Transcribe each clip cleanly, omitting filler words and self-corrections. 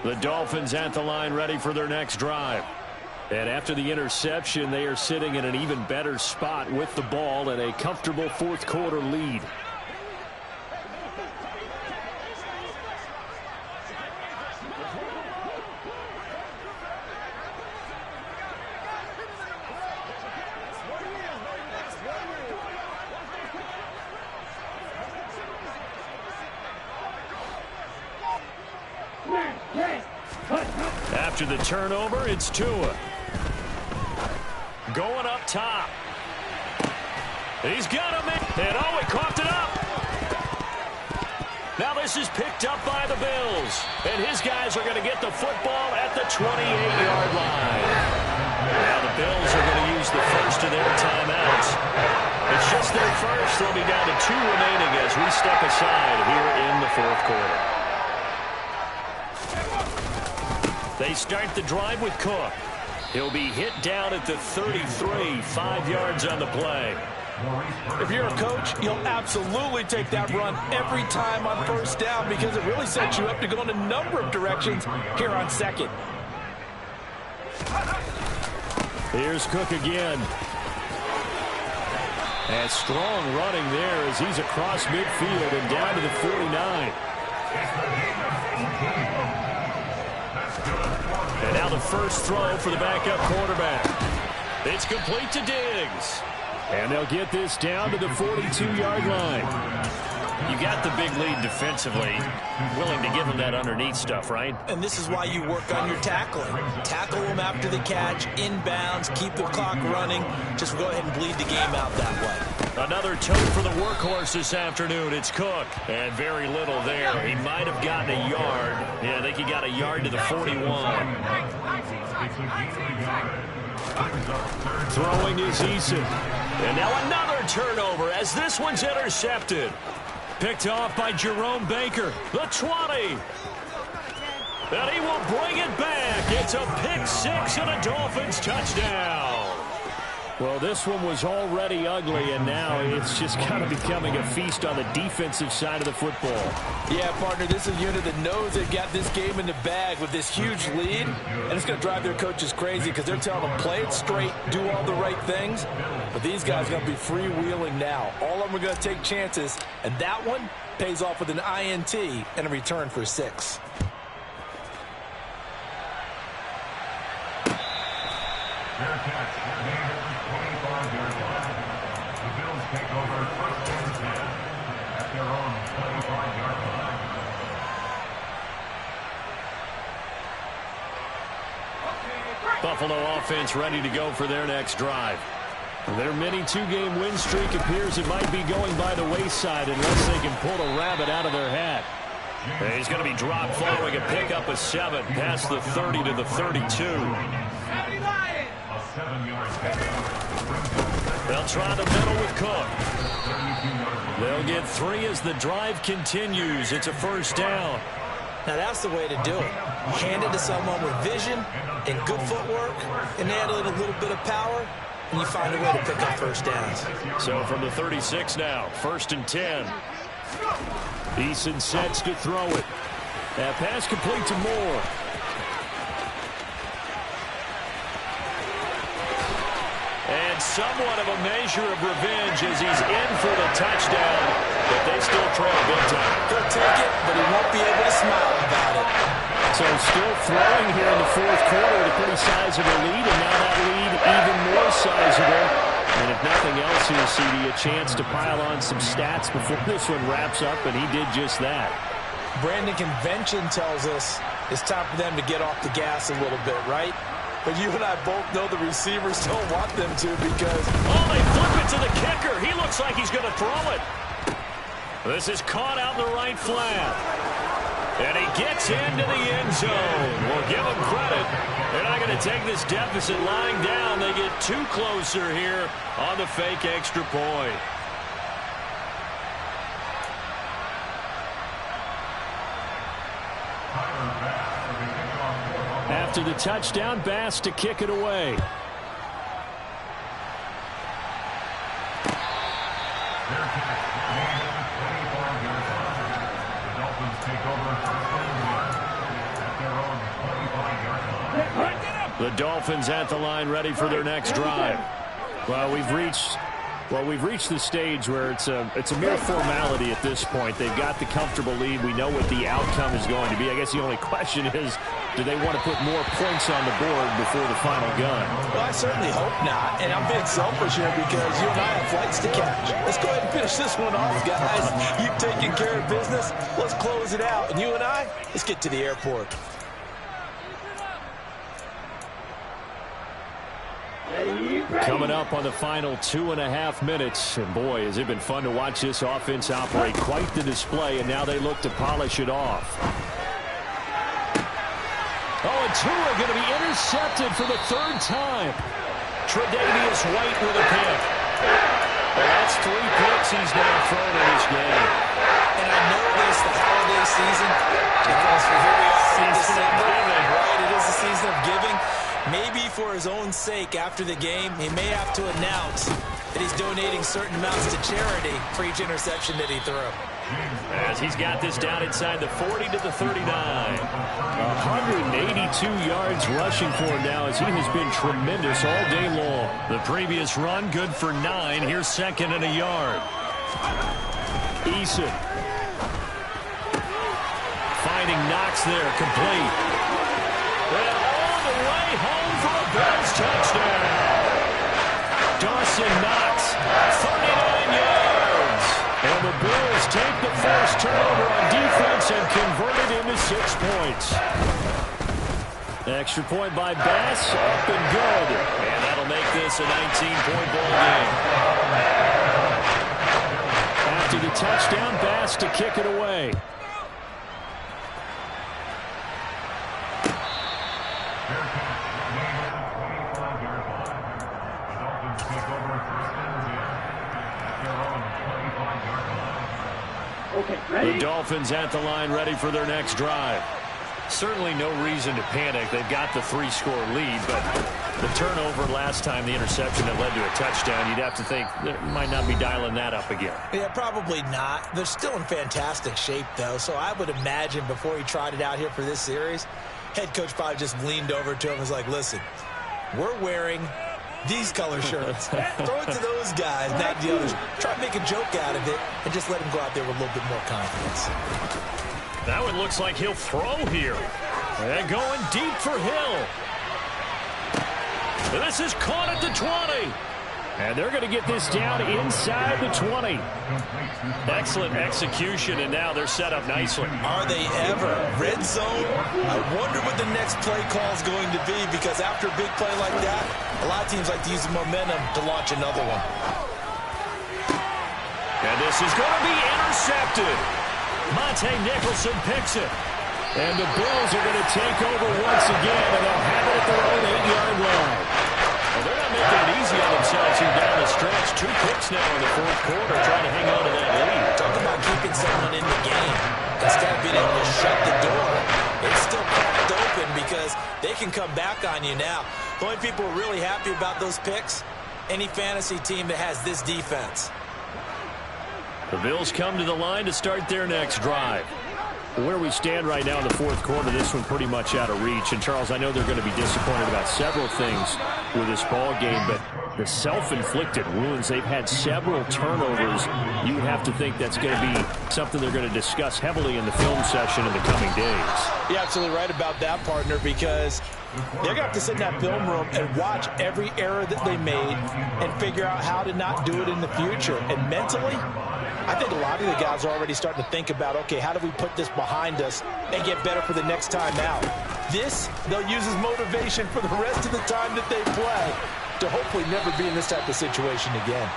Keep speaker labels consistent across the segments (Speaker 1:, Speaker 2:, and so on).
Speaker 1: The Dolphins at the line ready for their next drive. And after the interception, they are sitting in an even better spot with the ball and a comfortable fourth quarter lead. After the turnover, it's Tua. Going up top. He's got him in. And oh, he coughed it up. Now this is picked up by the Bills. And his guys are going to get the football at the 28-yard line. Now the Bills are going to use the first of their timeouts. It's just their first. They'll be down to 2 remaining as we step aside here in the fourth quarter. They start the drive with Cook. He'll be hit down at the 33, 5 yards on the play.
Speaker 2: If you're a coach, you'll absolutely take that run every time on first down because it really sets you up to go in a number of directions here on second.
Speaker 1: Here's Cook again. And strong running there as he's across midfield and down to the 49. And now the first throw for the backup quarterback. It's complete to Diggs. And they'll get this down to the 42-yard line. You got the big lead defensively. Willing to give them that underneath stuff, right?
Speaker 2: And this is why you work on your tackling. Tackle them after the catch, inbounds, keep the clock running. Just go ahead and bleed the game out that way.
Speaker 1: Another tote for the workhorse this afternoon. It's Cook. And very little there. He might have gotten a yard. Yeah, I think he got a yard to the 41. Throwing is Eason. And now another turnover as this one's intercepted. Picked off by Jerome Baker. The 20. And he will bring it back. It's a pick six and a Dolphins touchdown. Well, this one was already ugly, and now it's just kind of becoming a feast on the defensive side of the football.
Speaker 2: Yeah, partner, this is a unit that knows they've got this game in the bag with this huge lead, and it's going to drive their coaches crazy because they're telling them play it straight, do all the right things, but these guys are going to be freewheeling now. All of them are going to take chances, and that one pays off with an INT and a return for 6.
Speaker 1: Buffalo offense ready to go for their next drive. Their mini 2-game win streak appears it might be going by the wayside unless they can pull a rabbit out of their hat. And he's going to be dropped following a pickup of 7 past the 30 to the 32. They'll try the middle with Cook. They'll get 3 as the drive continues. It's a first down.
Speaker 2: Now that's the way to do it. Hand it to someone with vision and good footwork, and add a little bit of power, and you find a way to pick up first downs.
Speaker 1: So from the 36 now, 1st and 10. Eason sets to throw it. That pass complete to Moore. And somewhat of a measure of revenge as he's in for the touchdown, but they still trail big time.
Speaker 2: He'll take it, but he won't be able to smile about it.
Speaker 1: So still throwing here in the fourth quarter with a pretty sizable lead, and now that lead even more sizable. And if nothing else here, CD, a chance to pile on some stats before this one wraps up, and he did just that.
Speaker 2: Brandon, convention tells us it's time for them to get off the gas a little bit, right? But you and I both know the receivers don't want them to because...
Speaker 1: Oh, they flip it to the kicker. He looks like he's going to throw it. This is caught out in the right flat. And he gets into the end zone. We'll give him credit. They're not going to take this deficit lying down. They get 2 closer here on the fake extra point. After the touchdown, Bass to kick it away. The Dolphins at the line, ready for their next drive. Well, we've reached the stage where it's a mere formality at this point. They've got the comfortable lead. We know what the outcome is going to be. I guess the only question is, do they want to put more points on the board before the final gun?
Speaker 2: Well, I certainly hope not. And I'm being selfish here because you and I have flights to catch. Let's go ahead and finish this one off, guys. You've taken care of business. Let's close it out. And you and I, let's get to the airport.
Speaker 1: Coming up on the final 2.5 minutes. And boy, has it been fun to watch this offense operate. Quite the display, and now they look to polish it off. Oh, and Tua going to be intercepted for the 3rd time. Tre'Davious White with a pick. Well, that's 3 picks he's now thrown in this game.
Speaker 2: And I know this, the holiday season, because here we are in December, right? It is the season of giving. Maybe for his own sake, after the game, he may have to announce that he's donating certain amounts to charity for each interception that he threw.
Speaker 1: As he's got this down inside the 40 to the 39. 182 yards rushing for him now as he has been tremendous all day long. The previous run, good for 9. Here's 2nd and a yard. Eason. Finding Knox there, complete. And all the way home for a Bills touchdown. Dawson Knox, 39 yards. And the Bills take the first turnover on defense and convert it into 6 points. Extra point by Bass, up and good. And that'll make this a 19-point ball game. After the touchdown, Bass to kick it away. The Dolphins at the line, ready for their next drive. Certainly no reason to panic. They've got the 3-score lead, but the turnover last time, the interception that led to a touchdown, you'd have to think they might not be dialing that up again.
Speaker 2: Yeah, probably not. They're still in fantastic shape, though, so I would imagine before he tried it out here for this series, head coach probably just leaned over to him and was like, listen, we're wearing these color shirts. Throw it to those guys, not the others. Try to make a joke out of it and just let him go out there with a little bit more confidence.
Speaker 1: That one looks like he'll throw here. And going deep for Hill. And this is caught at the 20. And they're going to get this down inside the 20. Excellent execution, and now they're set up nicely.
Speaker 2: Are they ever? Red zone? I wonder what the next play call is going to be, because after a big play like that, a lot of teams like to use the momentum to launch another one.
Speaker 1: And this is going to be intercepted. Monte Nicholson picks it. And the Bills are going to take over once again, and they'll have it at their own 8-yard line. Well, they're not making it easy on themselves here down the stretch. 2 picks now in the 4th quarter, trying to hang on to that lead.
Speaker 2: Talk about keeping someone in the game. Instead of being able to shut the door, it's still cracked open because they can come back on you now. The only people who are really happy about those picks, any fantasy team that has this defense.
Speaker 1: The Bills come to the line to start their next drive. Where we stand right now in the 4th quarter, this one pretty much out of reach. And, Charles, I know they're going to be disappointed about several things with this ball game, but the self-inflicted wounds, they've had several turnovers. You would have to think that's going to be something they're going to discuss heavily in the film session in the coming days.
Speaker 2: You're absolutely right about that, partner, because they're going to have to sit in that film room and watch every error that they made and figure out how to not do it in the future. And mentally, I think a lot of the guys are already starting to think about, okay, how do we put this behind us and get better for the next time out? This, they'll use as motivation for the rest of the time that they play to hopefully never be in this type of situation again.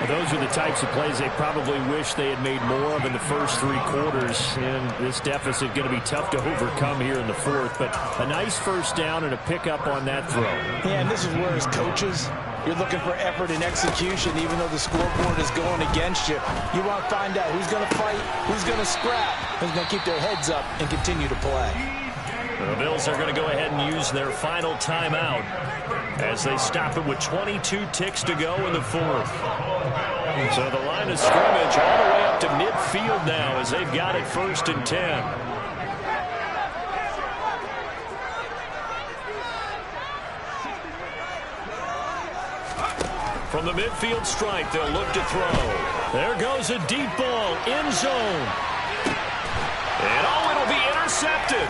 Speaker 1: Well, those are the types of plays they probably wish they had made more of in the first 3 quarters. And this deficit going to be tough to overcome here in the 4th. But a nice first down and a pickup on that throw.
Speaker 2: Yeah, and this is where, as coaches, you're looking for effort and execution, even though the scoreboard is going against you. You want to find out who's going to fight, who's going to scrap, who's going to keep their heads up and continue to play.
Speaker 1: The Bills are going to go ahead and use their final timeout as they stop it with 22 ticks to go in the 4th. So the line of scrimmage all the way up to midfield now as they've got it 1st and 10. From the midfield stripe, they'll look to throw. There goes a deep ball, end zone. And it'll be intercepted.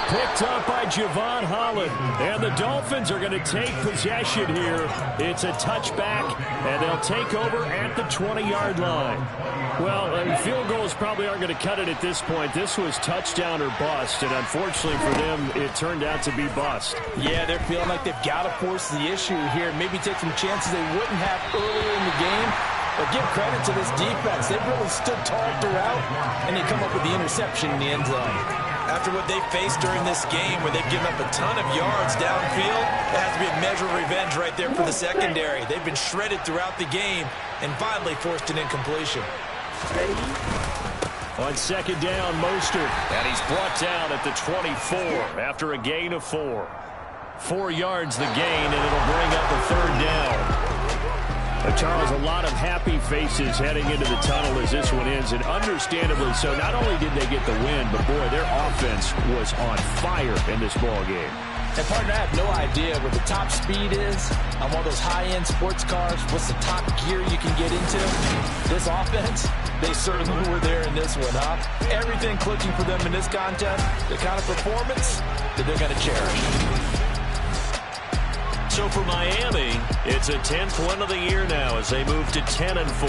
Speaker 1: Picked up by Javon Holland. And the Dolphins are going to take possession here. It's a touchback, and they'll take over at the 20-yard line. Well, field goals probably aren't going to cut it at this point. This was touchdown or bust, and unfortunately for them, it turned out to be bust.
Speaker 2: Yeah, they're feeling like they've got to force the issue here. Maybe take some chances they wouldn't have earlier in the game. But give credit to this defense. They've really stood tall throughout, and they come up with the interception in the end zone.
Speaker 3: After what they faced during this game, where they've given up a ton of yards downfield, it has to be a measure of revenge right there for the secondary. They've been shredded throughout the game and finally forced an incompletion.
Speaker 1: On second down, Mostert. And he's brought down at the 24 after a gain of 4. 4 yards the gain, and it'll bring up a third down. Charles, a lot of happy faces heading into the tunnel as this one ends, and understandably so. Not only did they get the win, but, boy, their offense was on fire in this ball game.
Speaker 2: And, partner, I have no idea what the top speed is on one of those high-end sports cars. What's the top gear you can get into? This offense, they certainly were there in this one, huh? Everything clicking for them in this contest, the kind of performance that they're going to cherish.
Speaker 1: So for Miami, it's a 10th win of the year now as they move to 10-4.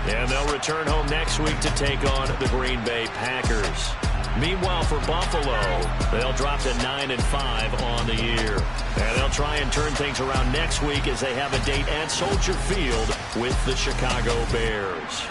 Speaker 1: And they'll return home next week to take on the Green Bay Packers. Meanwhile, for Buffalo, they'll drop to 9-5 on the year. And they'll try and turn things around next week as they have a date at Soldier Field with the Chicago Bears.